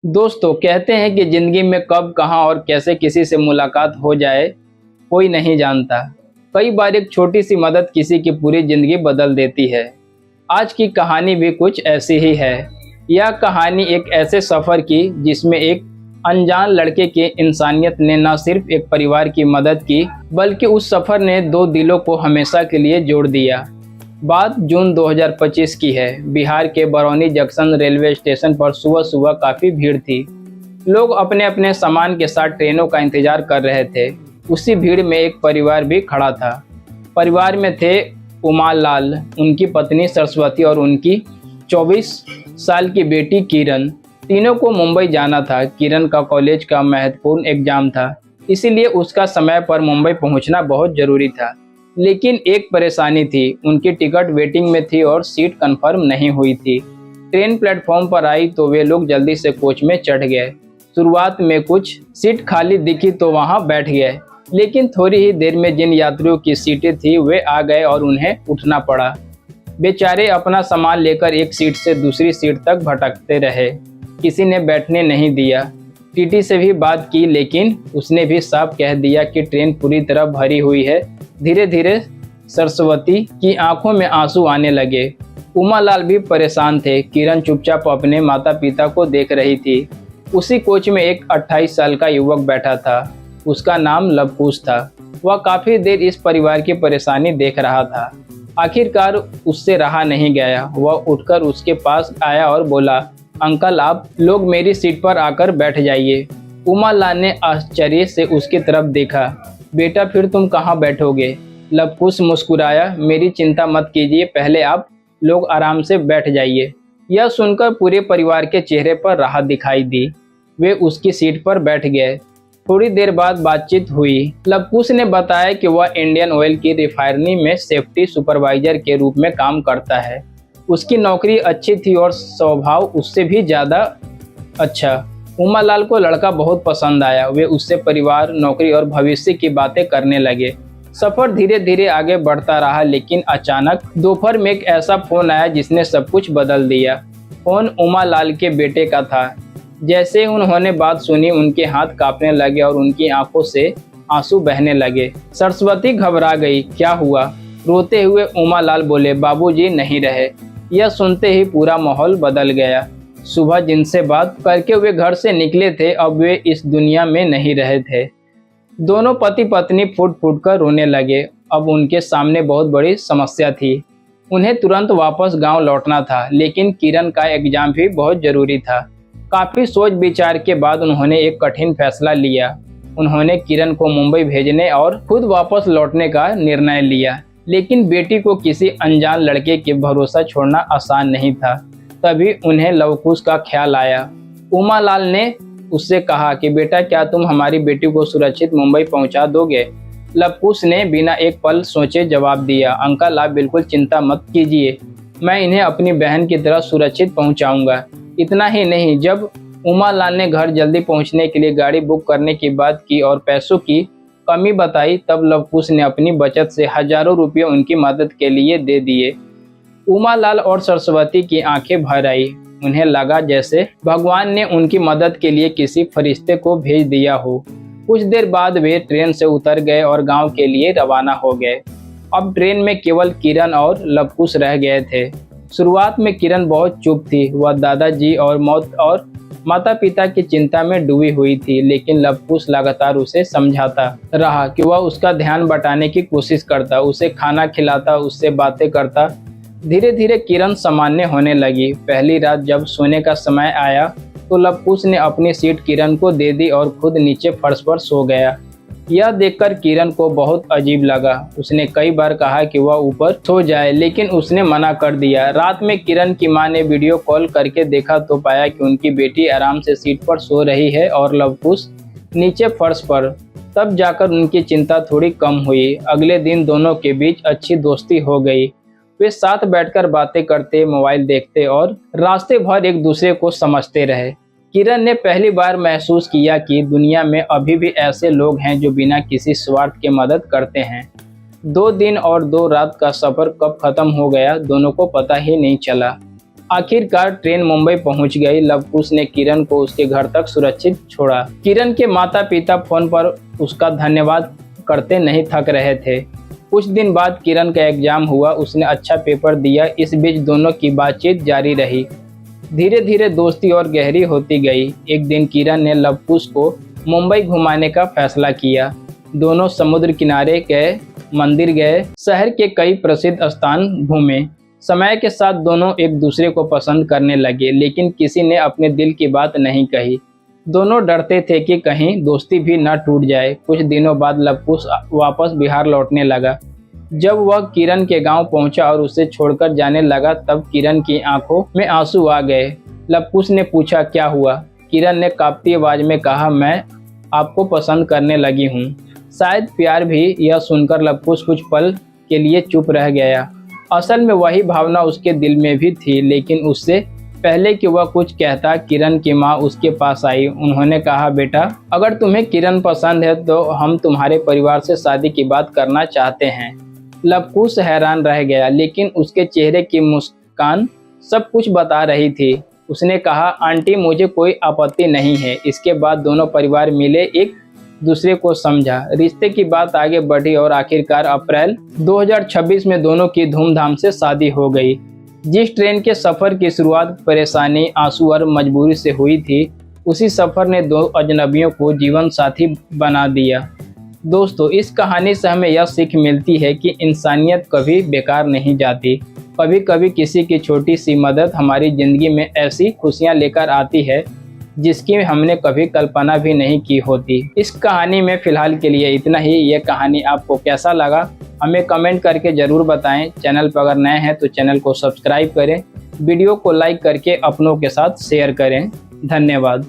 दोस्तों कहते हैं कि जिंदगी में कब कहाँ और कैसे किसी से मुलाकात हो जाए कोई नहीं जानता। कई बार एक छोटी सी मदद किसी की पूरी जिंदगी बदल देती है। आज की कहानी भी कुछ ऐसी ही है। यह कहानी एक ऐसे सफर की जिसमें एक अनजान लड़के की इंसानियत ने न सिर्फ एक परिवार की मदद की बल्कि उस सफर ने दो दिलों को हमेशा के लिए जोड़ दिया। बात जून 2025 की है। बिहार के बरौनी जंक्शन रेलवे स्टेशन पर सुबह सुबह काफ़ी भीड़ थी। लोग अपने अपने सामान के साथ ट्रेनों का इंतजार कर रहे थे। उसी भीड़ में एक परिवार भी खड़ा था। परिवार में थे उमा लाल, उनकी पत्नी सरस्वती और उनकी 24 साल की बेटी किरण। तीनों को मुंबई जाना था। किरण का कॉलेज का महत्वपूर्ण एग्जाम था, इसीलिए उसका समय पर मुंबई पहुंचना बहुत ज़रूरी था। लेकिन एक परेशानी थी, उनकी टिकट वेटिंग में थी और सीट कंफर्म नहीं हुई थी। ट्रेन प्लेटफॉर्म पर आई तो वे लोग जल्दी से कोच में चढ़ गए। शुरुआत में कुछ सीट खाली दिखी तो वहां बैठ गए, लेकिन थोड़ी ही देर में जिन यात्रियों की सीटें थी वे आ गए और उन्हें उठना पड़ा। बेचारे अपना सामान लेकर एक सीट से दूसरी सीट तक भटकते रहे। किसी ने बैठने नहीं दिया। टीटी से भी बात की, लेकिन उसने भी साफ कह दिया कि ट्रेन पूरी तरह भरी हुई है। धीरे धीरे सरस्वती की आंखों में आंसू आने लगे। उमा लाल भी परेशान थे। किरण चुपचाप अपने माता पिता को देख रही थी। उसी कोच में एक 28 साल का युवक बैठा था। उसका नाम लवकुश था। वह काफ़ी देर इस परिवार की परेशानी देख रहा था। आखिरकार उससे रहा नहीं गया। वह उठकर उसके पास आया और बोला, अंकल आप लोग मेरी सीट पर आकर बैठ जाइए। उमा लाल ने आश्चर्य से उसकी तरफ देखा। बेटा फिर तुम कहाँ बैठोगे? लवकुश मुस्कुराया, मेरी चिंता मत कीजिए, पहले आप लोग आराम से बैठ जाइए। यह सुनकर पूरे परिवार के चेहरे पर राहत दिखाई दी। वे उसकी सीट पर बैठ गए। थोड़ी देर बाद बातचीत हुई। लवकुश ने बताया कि वह इंडियन ऑयल की रिफाइनरी में सेफ्टी सुपरवाइजर के रूप में काम करता है। उसकी नौकरी अच्छी थी और स्वभाव उससे भी ज़्यादा अच्छा। उमा लाल को लड़का बहुत पसंद आया। वे उससे परिवार, नौकरी और भविष्य की बातें करने लगे। सफ़र धीरे धीरे आगे बढ़ता रहा, लेकिन अचानक दोपहर में एक ऐसा फ़ोन आया जिसने सब कुछ बदल दिया। फ़ोन उमा लाल के बेटे का था। जैसे ही उन्होंने बात सुनी, उनके हाथ कांपने लगे और उनकी आंखों से आंसू बहने लगे। सरस्वती घबरा गई। क्या हुआ? रोते हुए उमा लाल बोले, बाबूजी नहीं रहे। यह सुनते ही पूरा माहौल बदल गया। सुबह जिनसे बात करके वे घर से निकले थे, अब वे इस दुनिया में नहीं रहे थे। दोनों पति पत्नी फूट फूट कर रोने लगे। अब उनके सामने बहुत बड़ी समस्या थी। उन्हें तुरंत वापस गांव लौटना था, लेकिन किरण का एग्जाम भी बहुत ज़रूरी था। काफ़ी सोच विचार के बाद उन्होंने एक कठिन फैसला लिया। उन्होंने किरण को मुंबई भेजने और खुद वापस लौटने का निर्णय लिया। लेकिन बेटी को किसी अनजान लड़के के भरोसा छोड़ना आसान नहीं था। तभी उन्हें लवकुश का ख्याल आया। उमा लाल ने उससे कहा कि बेटा क्या तुम हमारी बेटी को सुरक्षित मुंबई पहुंचा दोगे? लवकुश ने बिना एक पल सोचे जवाब दिया, अंकल आप बिल्कुल चिंता मत कीजिए, मैं इन्हें अपनी बहन की तरह सुरक्षित पहुंचाऊंगा। इतना ही नहीं, जब उमा लाल ने घर जल्दी पहुंचने के लिए गाड़ी बुक करने की बात की और पैसों की कमी बताई, तब लवकुश ने अपनी बचत से हजारों रुपये उनकी मदद के लिए दे दिए। उमा लाल और सरस्वती की आंखें भर आई। उन्हें लगा जैसे भगवान ने उनकी मदद के लिए किसी फरिश्ते को भेज दिया हो। कुछ देर बाद वे ट्रेन से उतर गए और गांव के लिए रवाना हो गए। अब ट्रेन में केवल किरण और लवकुश रह गए थे। शुरुआत में किरण बहुत चुप थी। वह दादाजी और मौत और माता पिता की चिंता में डूबी हुई थी, लेकिन लवकुश लगातार उसे समझाता रहा कि वह उसका ध्यान बटाने की कोशिश करता, उसे खाना खिलाता, उससे बातें करता। धीरे धीरे किरण सामान्य होने लगी। पहली रात जब सोने का समय आया तो लवकुश ने अपनी सीट किरण को दे दी और खुद नीचे फर्श पर सो गया। यह देखकर किरण को बहुत अजीब लगा। उसने कई बार कहा कि वह ऊपर सो जाए, लेकिन उसने मना कर दिया। रात में किरण की मां ने वीडियो कॉल करके देखा तो पाया कि उनकी बेटी आराम से सीट पर सो रही है और लवकुश नीचे फर्श पर। तब जाकर उनकी चिंता थोड़ी कम हुई। अगले दिन दोनों के बीच अच्छी दोस्ती हो गई। वे साथ बैठकर बातें करते, मोबाइल देखते और रास्ते भर एक दूसरे को समझते रहे। किरण ने पहली बार महसूस किया कि दुनिया में अभी भी ऐसे लोग हैं जो बिना किसी स्वार्थ के मदद करते हैं। 2 दिन और 2 रात का सफ़र कब ख़त्म हो गया दोनों को पता ही नहीं चला। आखिरकार ट्रेन मुंबई पहुंच गई। लवकुश ने किरण को उसके घर तक सुरक्षित छोड़ा। किरण के माता पिता फोन पर उसका धन्यवाद करते नहीं थक रहे थे। कुछ दिन बाद किरण का एग्जाम हुआ, उसने अच्छा पेपर दिया। इस बीच दोनों की बातचीत जारी रही। धीरे धीरे दोस्ती और गहरी होती गई। एक दिन किरण ने लवकुश को मुंबई घुमाने का फैसला किया। दोनों समुद्र किनारे गए, मंदिर गए, शहर के कई प्रसिद्ध स्थान घूमे। समय के साथ दोनों एक दूसरे को पसंद करने लगे, लेकिन किसी ने अपने दिल की बात नहीं कही। दोनों डरते थे कि कहीं दोस्ती भी न टूट जाए। कुछ दिनों बाद लवकुश वापस बिहार लौटने लगा। जब वह किरण के गांव पहुंचा और उसे छोड़कर जाने लगा, तब किरण की आंखों में आंसू आ गए। लवकुश ने पूछा, क्या हुआ? किरण ने कांपती आवाज में कहा, मैं आपको पसंद करने लगी हूँ। शायद प्यार भी। यह सुनकर लवकुश कुछ पल के लिए चुप रह गया। असल में वही भावना उसके दिल में भी थी, लेकिन उससे पहले कि वह कुछ कहता, किरण की माँ उसके पास आई। उन्होंने कहा, बेटा, अगर तुम्हें किरण पसंद है तो हम तुम्हारे परिवार से शादी की बात करना चाहते हैं। लवकुश हैरान रह गया, लेकिन उसके चेहरे की मुस्कान सब कुछ बता रही थी। उसने कहा, आंटी, मुझे कोई आपत्ति नहीं है। इसके बाद दोनों परिवार मिले, एक दूसरे को समझा। रिश्ते की बात आगे बढ़ी और आखिरकार अप्रैल 2026 में दोनों की धूमधाम से शादी हो गई। जिस ट्रेन के सफ़र की शुरुआत परेशानी, आंसू और मजबूरी से हुई थी, उसी सफ़र ने दो अजनबियों को जीवन साथी बना दिया। दोस्तों, इस कहानी से हमें यह सीख मिलती है कि इंसानियत कभी बेकार नहीं जाती। कभी कभी किसी की छोटी सी मदद हमारी ज़िंदगी में ऐसी खुशियाँ लेकर आती है जिसकी हमने कभी कल्पना भी नहीं की होती। इस कहानी में फ़िलहाल के लिए इतना ही। यह कहानी आपको कैसा लगा हमें कमेंट करके ज़रूर बताएं। चैनल पर अगर नए हैं तो चैनल को सब्सक्राइब करें। वीडियो को लाइक करके अपनों के साथ शेयर करें। धन्यवाद।